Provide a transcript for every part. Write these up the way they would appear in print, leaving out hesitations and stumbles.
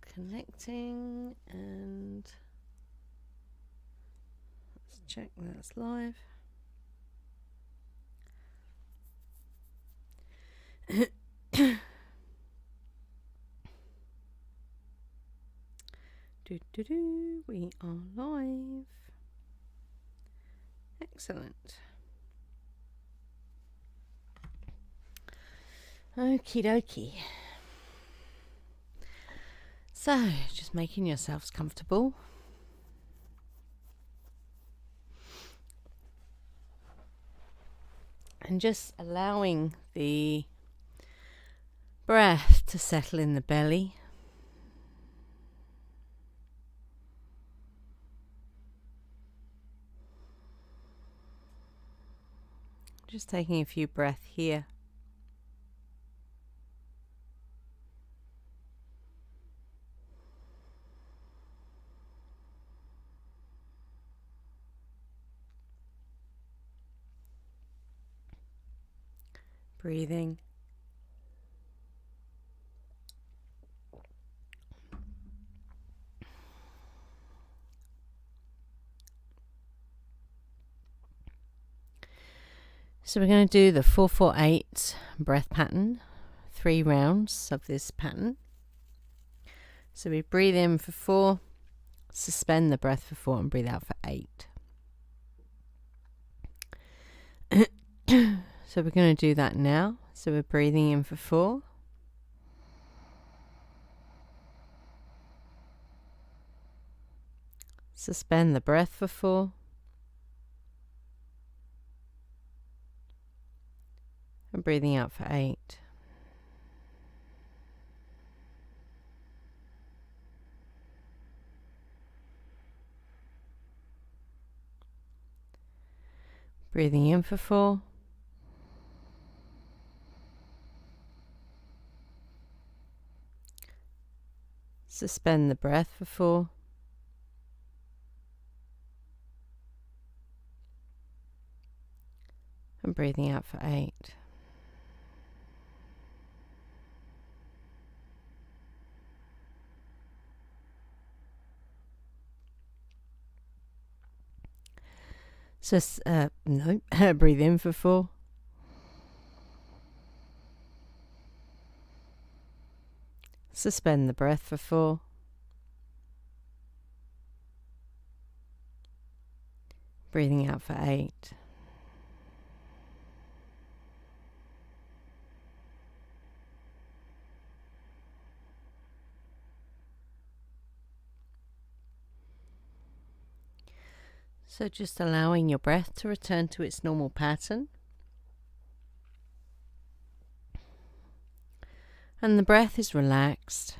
Connecting, and let's check that's live. We are live. Excellent. Okie dokie. So, just making yourselves comfortable. And just allowing the breath to settle in the belly. Just taking a few breaths here. Breathing. So we're going to do the 4-4-8 breath pattern, 3 rounds of this pattern. So we breathe in for 4, suspend the breath for 4, and breathe out for 8. So we're going to do that now. So we're breathing in for 4. Suspend the breath for 4. And breathing out for 8. Breathing in for 4. Suspend the breath for 4. And breathing out for 8. So, breathe in for 4. Suspend the breath for 4. Breathing out for 8. So just allowing your breath to return to its normal pattern. And the breath is relaxed.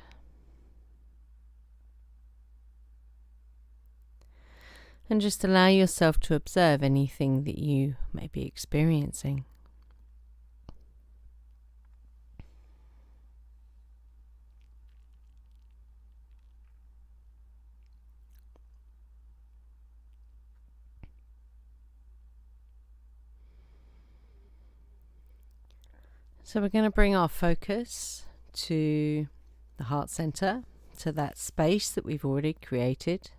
And just allow yourself to observe anything that you may be experiencing. So we're going to bring our focus to the heart center, to that space that we've already created.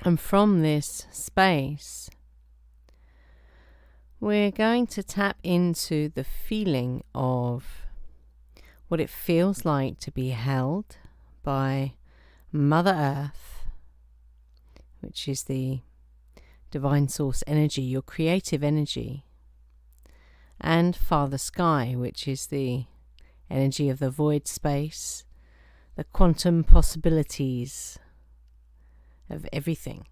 And from this space, we're going to tap into the feeling of what it feels like to be held by Mother Earth, which is the divine source energy, your creative energy, and Father Sky, which is the energy of the void space, the quantum possibilities of everything.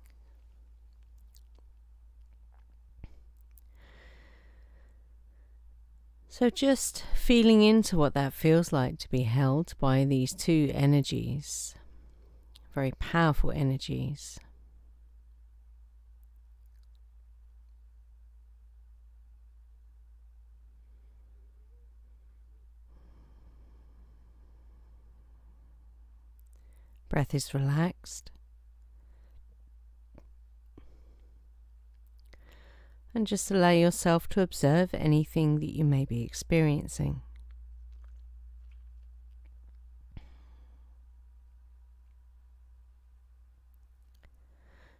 So just feeling into what that feels like to be held by these two energies, very powerful energies. Breath is relaxed. And just allow yourself to observe anything that you may be experiencing.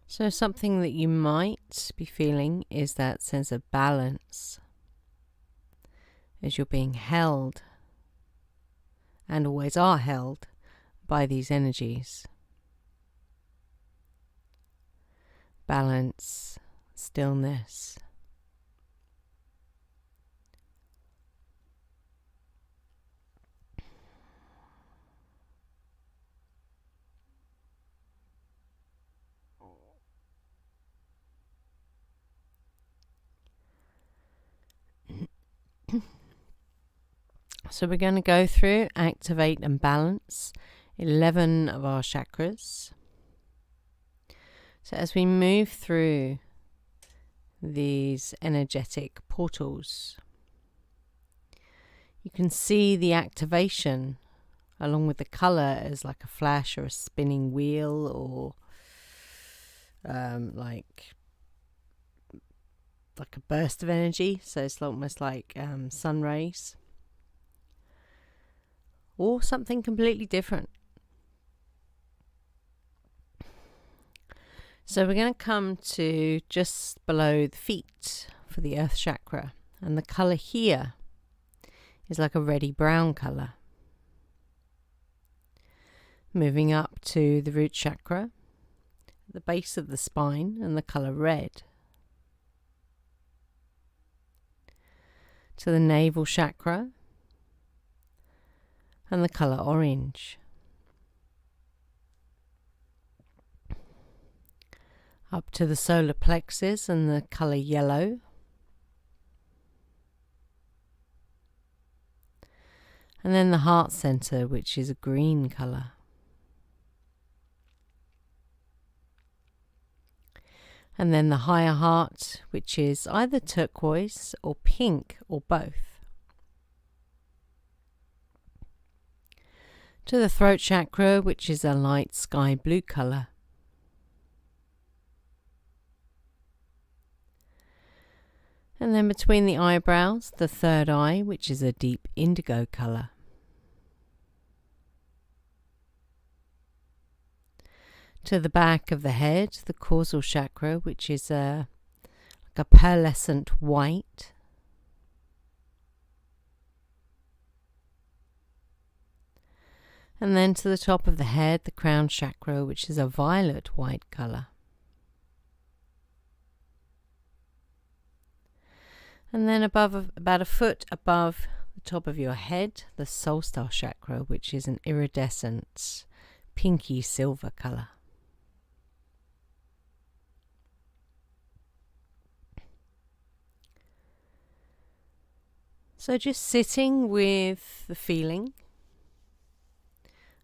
So something that you might be feeling is that sense of balance as you're being held, and always are held, by these energies. Balance, stillness. So we're going to go through, activate and balance 11 of our chakras. So as we move through these energetic portals, you can see the activation along with the colour as like a flash or a spinning wheel, or like a burst of energy. So it's almost like sun rays, or something completely different. So we're going to come to just below the feet for the earth chakra, and the colour here is like a reddy brown colour. Moving up to the root chakra, at the base of the spine, and the colour red. To the navel chakra, and the colour orange. Up to the solar plexus and the colour yellow. And then the heart centre, which is a green colour. And then the higher heart, which is either turquoise or pink or both. To the throat chakra, which is a light sky blue colour. And then between the eyebrows, the third eye, which is a deep indigo colour. To the back of the head, the causal chakra, which is like a pearlescent white. And then to the top of the head, the crown chakra, which is a violet white colour. And then about a foot above the top of your head, the soul star chakra, which is an iridescent pinky silver colour. So just sitting with the feeling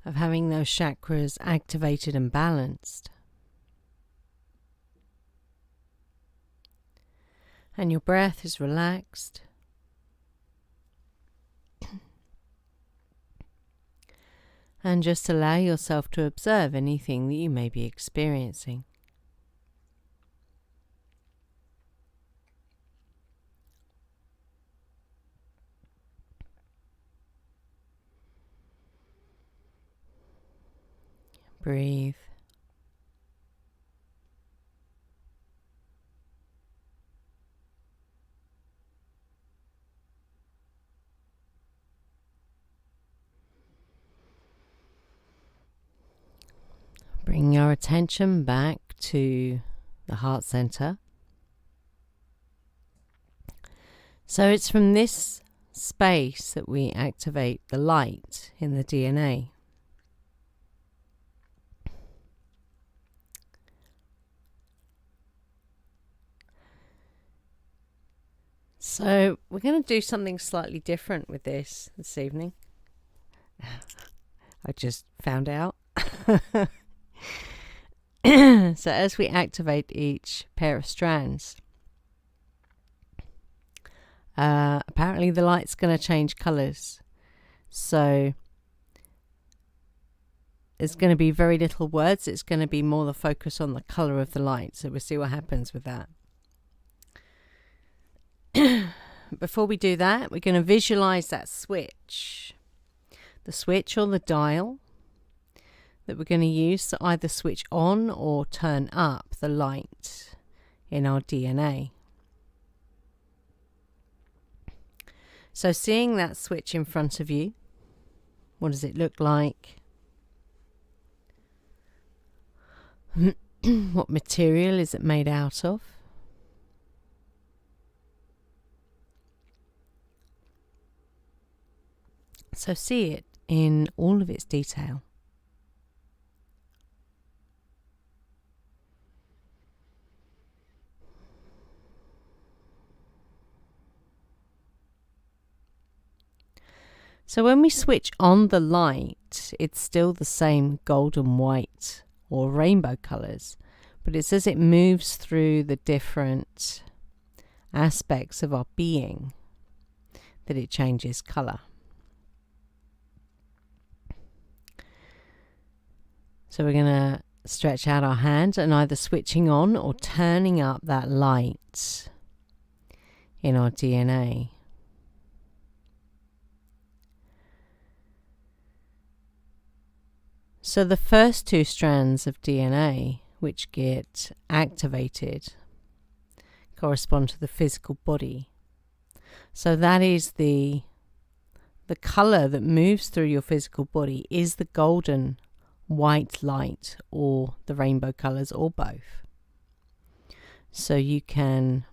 of having those chakras activated and balanced. And your breath is relaxed. And just allow yourself to observe anything that you may be experiencing. Breathe. Bring your attention back to the heart center. So it's from this space that we activate the light in the DNA. So we're going to do something slightly different with this evening. I just found out. So as we activate each pair of strands, apparently the light's going to change colours. So there's going to be very little words. It's going to be more the focus on the colour of the light. So we'll see what happens with that. before we do that, we're going to visualize that switch. The switch or the dial that we're going to use to either switch on or turn up the light in our DNA. So seeing that switch in front of you, what does it look like? What material is it made out of? So see it in all of its detail. So when we switch on the light, it's still the same golden white or rainbow colours, but it's as it moves through the different aspects of our being that it changes colour. So we're going to stretch out our hand and either switching on or turning up that light in our DNA. So the first two strands of DNA which get activated correspond to the physical body. So that is the colour that moves through your physical body is the golden white light or the rainbow colours or both. So you can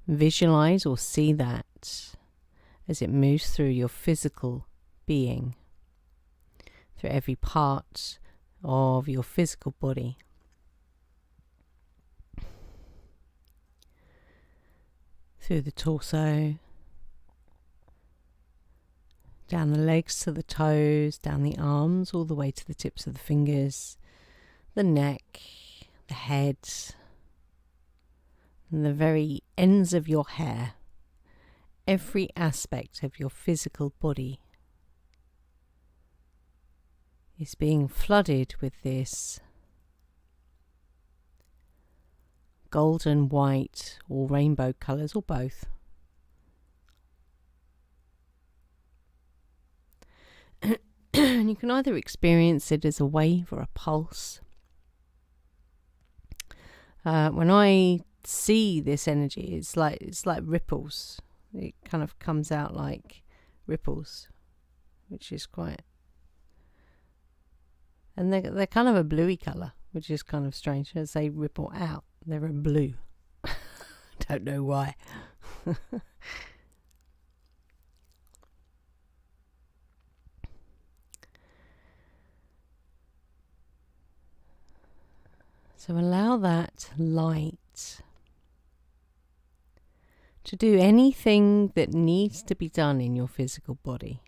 visualize or see that as it moves through your physical being, through every part of your physical body. Through the torso, down the legs to the toes, down the arms, all the way to the tips of the fingers, the neck, the head, and the very ends of your hair. Every aspect of your physical body is being flooded with this golden, white, or rainbow colours, or both. And you can either experience it as a wave or a pulse. When I see this energy, it's like ripples. It kind of comes out like ripples, which is quite. And they're kind of a bluey colour, which is kind of strange. As they ripple out, they're a blue. Don't know why. So allow that light to do anything that needs to be done in your physical body.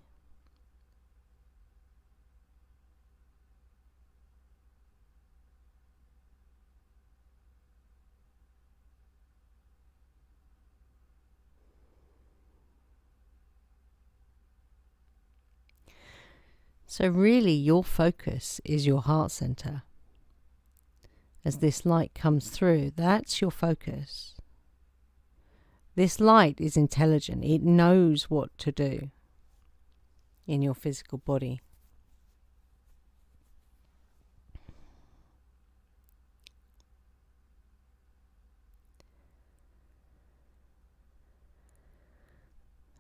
So really your focus is your heart center. As this light comes through, that's your focus. This light is intelligent. It knows what to do in your physical body.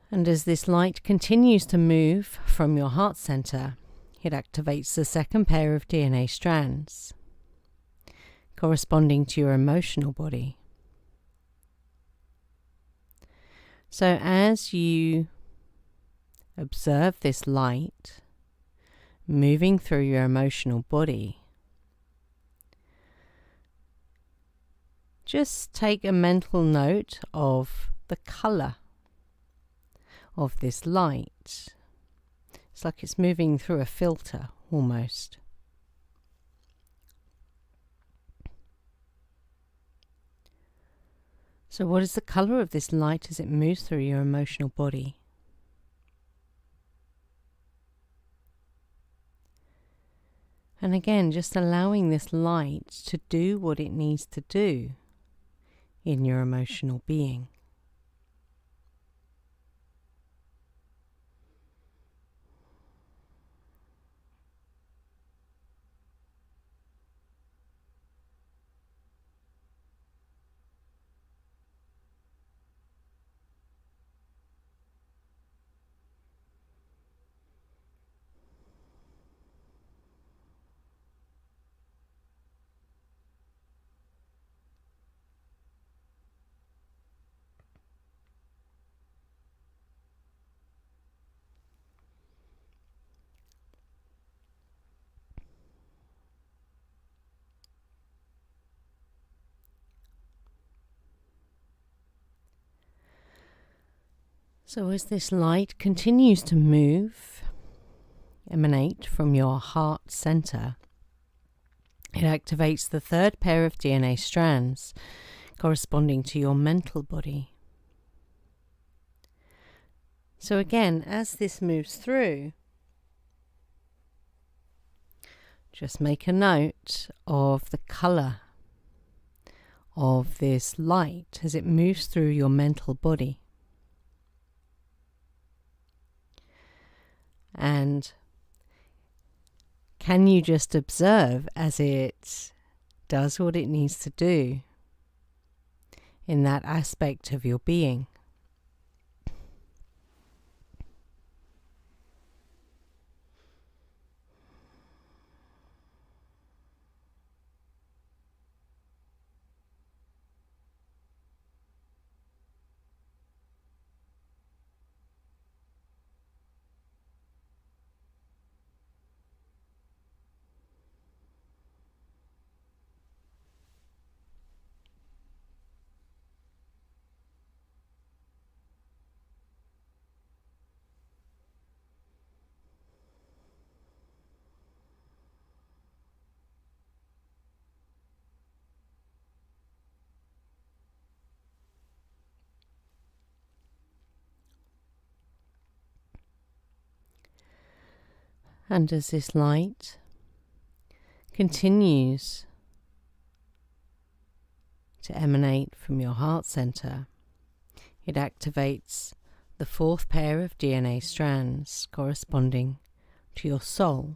And as this light continues to move from your heart center, it activates the second pair of DNA strands, corresponding to your emotional body. So as you observe this light moving through your emotional body, just take a mental note of the colour of this light. It's like it's moving through a filter almost. So what is the colour of this light as it moves through your emotional body? And again, just allowing this light to do what it needs to do in your emotional being. So as this light continues to move, emanate from your heart center, it activates the third pair of DNA strands corresponding to your mental body. So again, as this moves through, just make a note of the color of this light as it moves through your mental body. And can you just observe as it does what it needs to do in that aspect of your being? And as this light continues to emanate from your heart center, it activates the fourth pair of DNA strands corresponding to your soul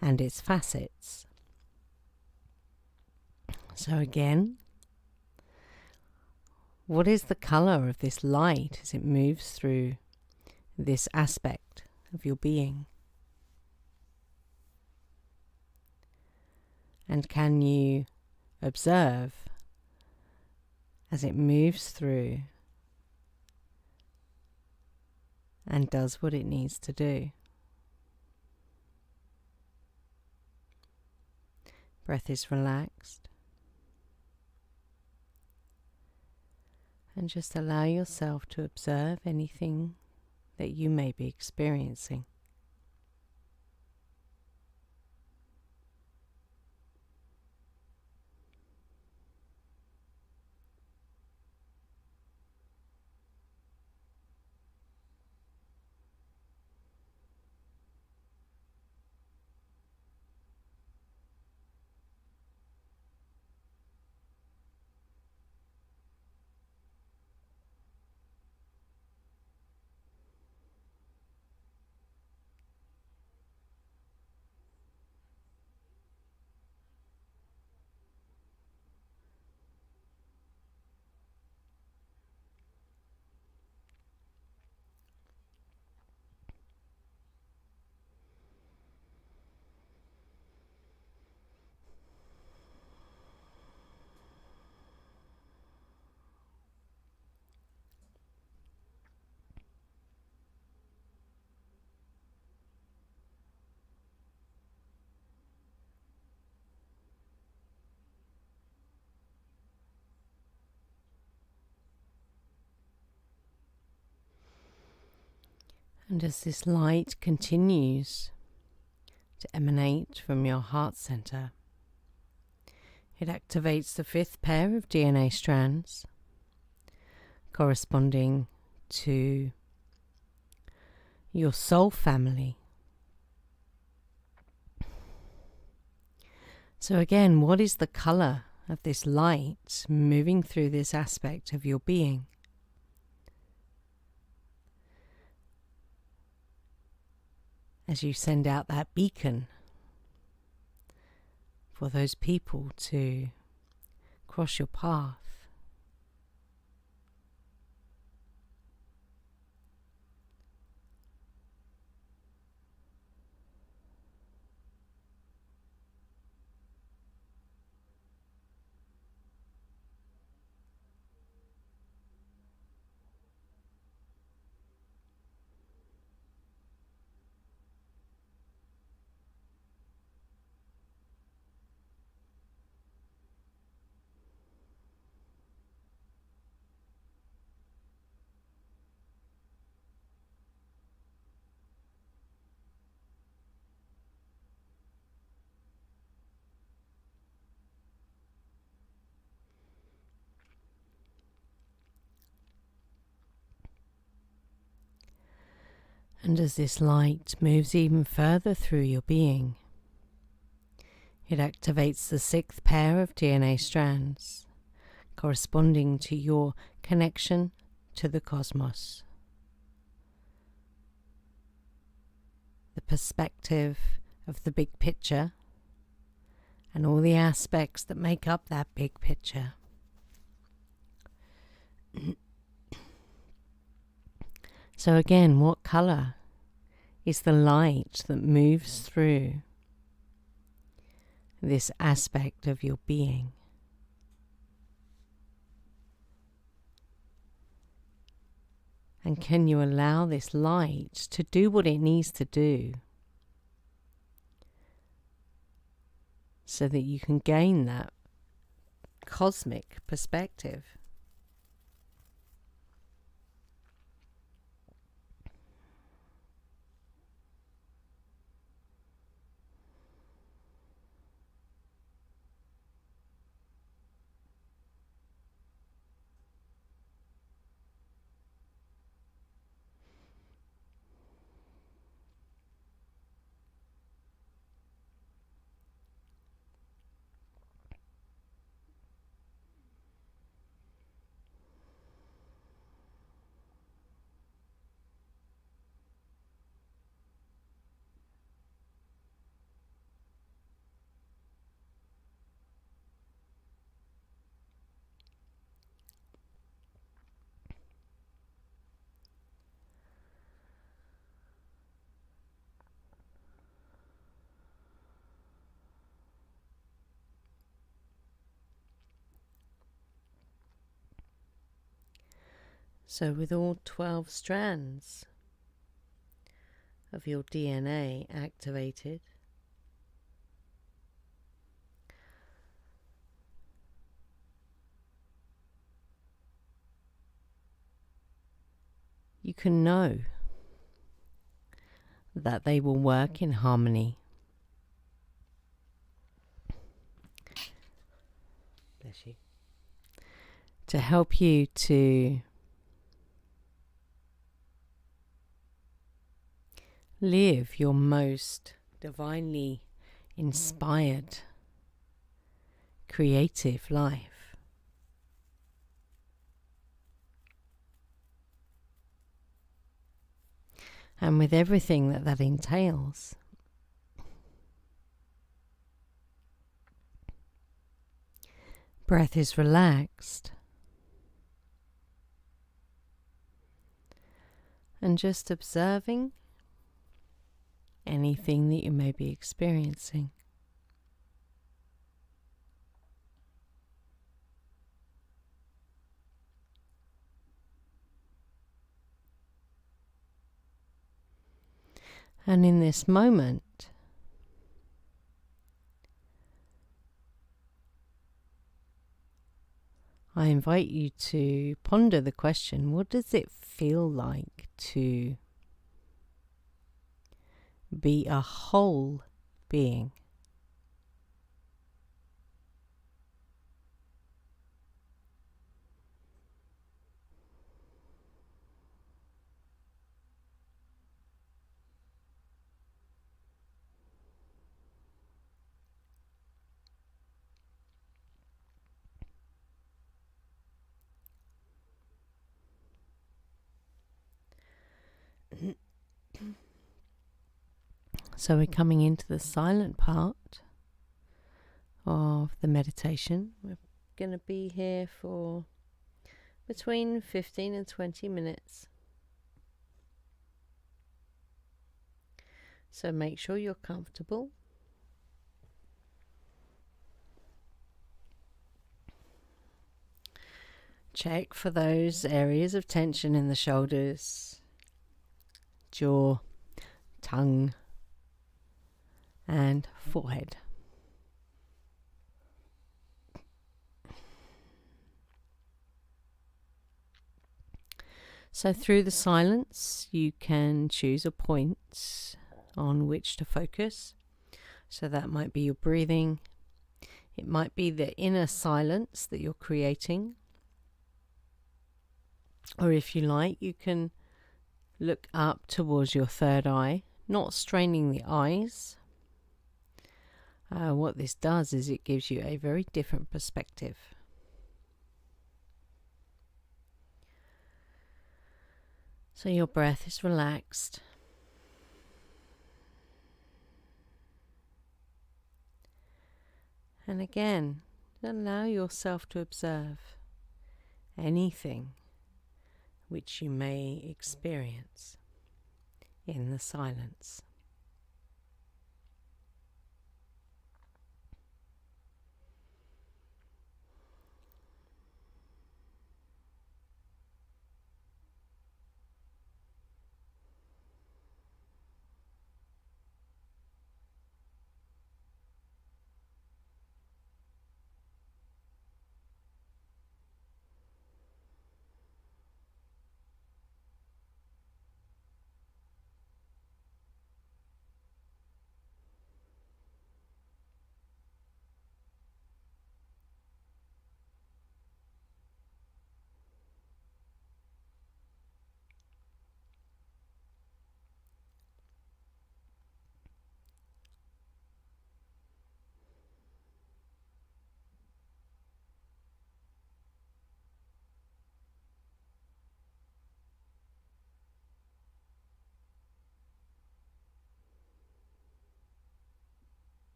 and its facets. So again, what is the color of this light as it moves through this aspect of your being? And can you observe as it moves through and does what it needs to do? Breath is relaxed. And just allow yourself to observe anything that you may be experiencing. And as this light continues to emanate from your heart center, it activates the fifth pair of DNA strands corresponding to your soul family. So again, what is the color of this light moving through this aspect of your being? As you send out that beacon for those people to cross your path. And as this light moves even further through your being, it activates the 6th pair of DNA strands, corresponding to your connection to the cosmos. The perspective of the big picture and all the aspects that make up that big picture. So again, what colour is the light that moves through this aspect of your being? And can you allow this light to do what it needs to do so that you can gain that cosmic perspective? So with all 12 strands of your DNA activated, you can know that they will work in harmony. Bless you. To help you to live your most divinely inspired, creative life. And with everything that that entails. Breath is relaxed. And just observing anything that you may be experiencing. And in this moment, I invite you to ponder the question, what does it feel like to be a whole being? So we're coming into the silent part of the meditation. We're going to be here for between 15 and 20 minutes. So make sure you're comfortable. Check for those areas of tension in the shoulders, jaw, tongue, and forehead. So through the silence, you can choose a point on which to focus. So that might be your breathing. It might be the inner silence that you're creating. Or if you like, you can look up towards your third eye, not straining the eyes. What this does is it gives you a very different perspective. So your breath is relaxed. And again, allow yourself to observe anything which you may experience in the silence.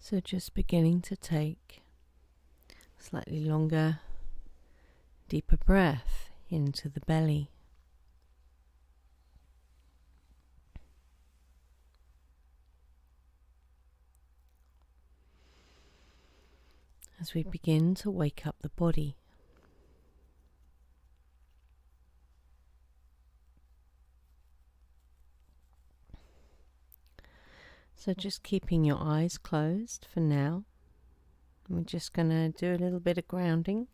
So just beginning to take slightly longer, deeper breath into the belly. As we begin to wake up the body. So just keeping your eyes closed for now. We're just going to do a little bit of grounding.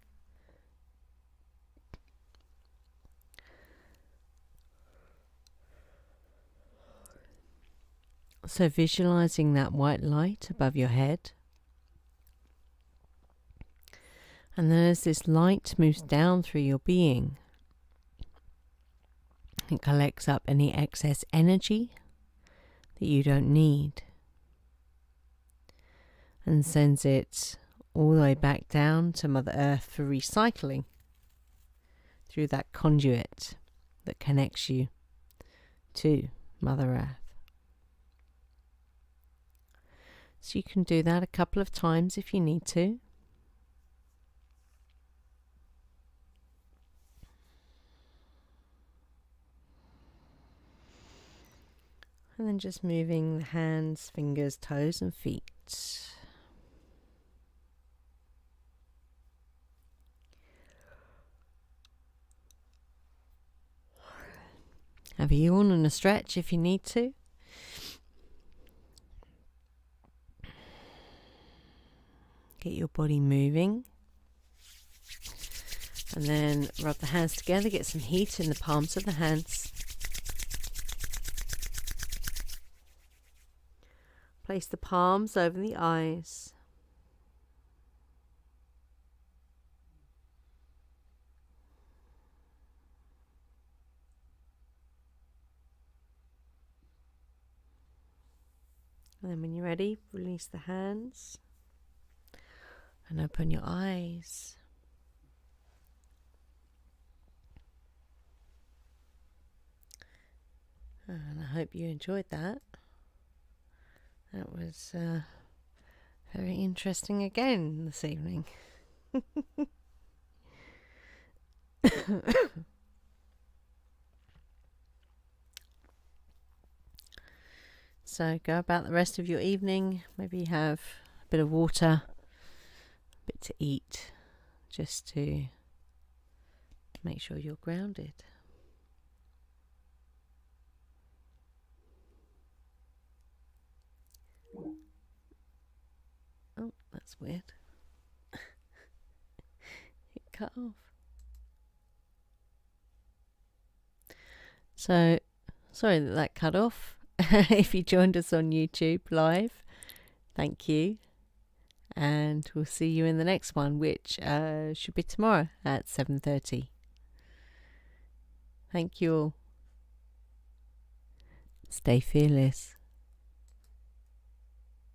So visualizing that white light above your head. And then as this light moves down through your being, it collects up any excess energy that you don't need and sends it all the way back down to Mother Earth for recycling through that conduit that connects you to Mother Earth. So you can do that a couple of times if you need to. And then just moving the hands, fingers, toes and feet. Have a yawn and a stretch if you need to. Get your body moving. And then rub the hands together, get some heat in the palms of the hands. Place the palms over the eyes. And then when you're ready, release the hands and open your eyes. And I hope you enjoyed that. That was very interesting again this evening. So go about the rest of your evening. Maybe have a bit of water, a bit to eat, just to make sure you're grounded. Oh, that's weird. It cut off. So, sorry that cut off. If you joined us on YouTube live, thank you. And we'll see you in the next one, which should be tomorrow at 7:30. Thank you all. Stay fearless.